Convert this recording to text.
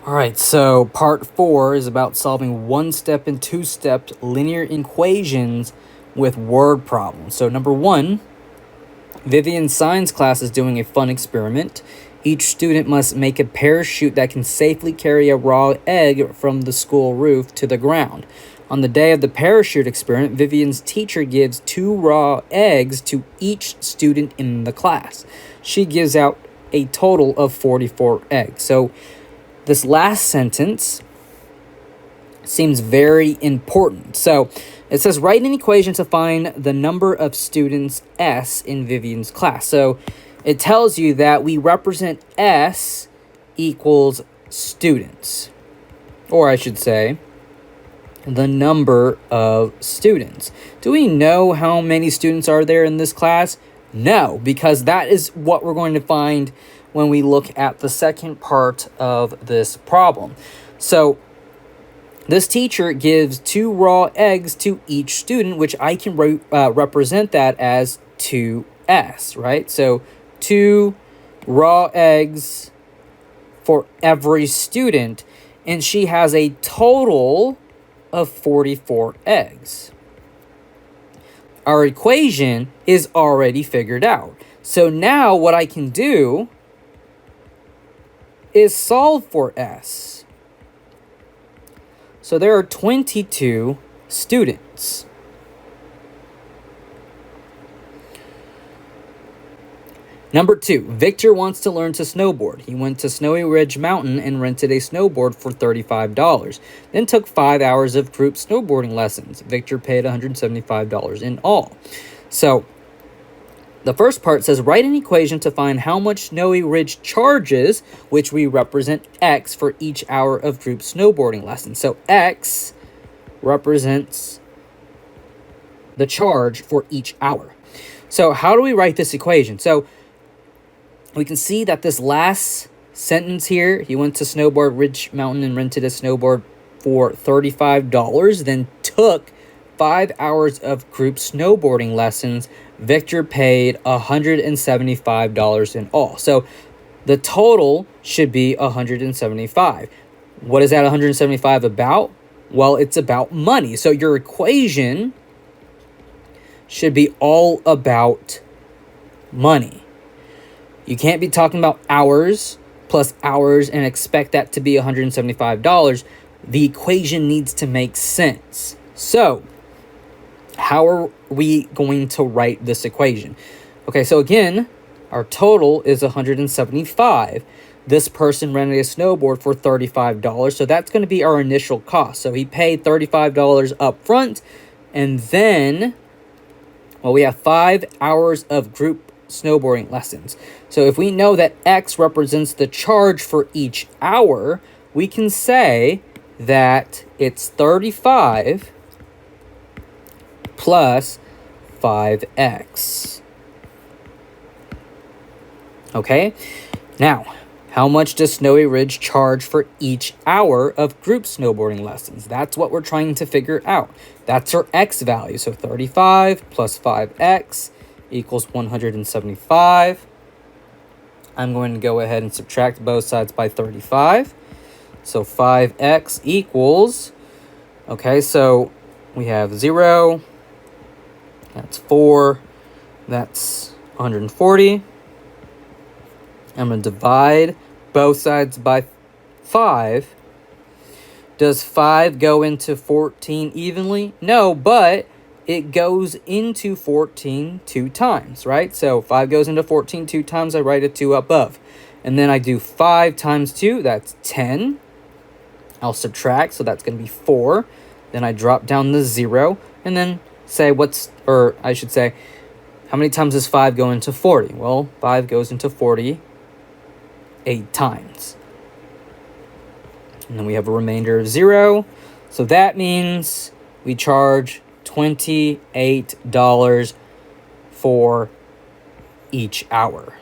All right, so part 4 is about solving one-step and two-step linear equations with word problems. So number 1, Vivian's science class is doing a fun experiment. Each student must make a parachute that can safely carry a raw egg from the school roof to the ground. On the day of the parachute experiment, Vivian's teacher gives 2 raw eggs to each student in the class. She gives out a total of 44 eggs. So this last sentence seems very important. So it says, write an equation to find the number of students S in Vivian's class. So it tells you that we represent S equals students. Or I should say, the number of students. Do we know how many students are there in this class? No, because that is what we're going to find when we look at the second part of this problem. So this teacher gives 2 raw eggs to each student, which I can represent that as 2S, right? So 2 raw eggs for every student, and she has a total of 44 eggs. Our equation is already figured out. So now what I can do is solve for S. So there are 22 students. Number 2, Victor wants to learn to snowboard. He went to Snowy Ridge Mountain and rented a snowboard for $35, then took 5 hours of group snowboarding lessons. Victor paid $175 in all. So the first part says, write an equation to find how much Snowy Ridge charges, which we represent X for each hour of group snowboarding lessons. So X represents the charge for each hour. So how do we write this equation? So we can see that this last sentence here, he went to Snowboard Ridge Mountain and rented a snowboard for $35, then took 5 hours of group snowboarding lessons. Victor paid $175 in all. So the total should be $175. What is that $175 about? Well, it's about money. So your equation should be all about money. You can't be talking about hours plus hours and expect that to be $175. The equation needs to make sense. So how are we going to write this equation? Okay, so again, our total is $175. This person rented a snowboard for $35, so that's going to be our initial cost. So he paid $35 up front, and then, well, we have 5 hours of group snowboarding lessons. So if we know that X represents the charge for each hour, we can say that it's 35 plus 5x. Okay, now, how much does Snowy Ridge charge for each hour of group snowboarding lessons? That's what we're trying to figure out. That's our x value. So 35 plus 5x equals 175. I'm going to go ahead and subtract both sides by 35. So 5x equals, okay, so we have 0. That's 4. That's 140. I'm going to divide both sides by 5. Does 5 go into 14 evenly? No, but it goes into 14 2 times, right? So 5 goes into 14 2 times. I write a 2 above. And then I do 5 times 2. That's 10. I'll subtract, so that's going to be 4. Then I drop down the 0. And then say how many times does 5 go into 40? Well, 5 goes into 40 8 times. And then we have a remainder of 0. So that means we charge $28 for each hour.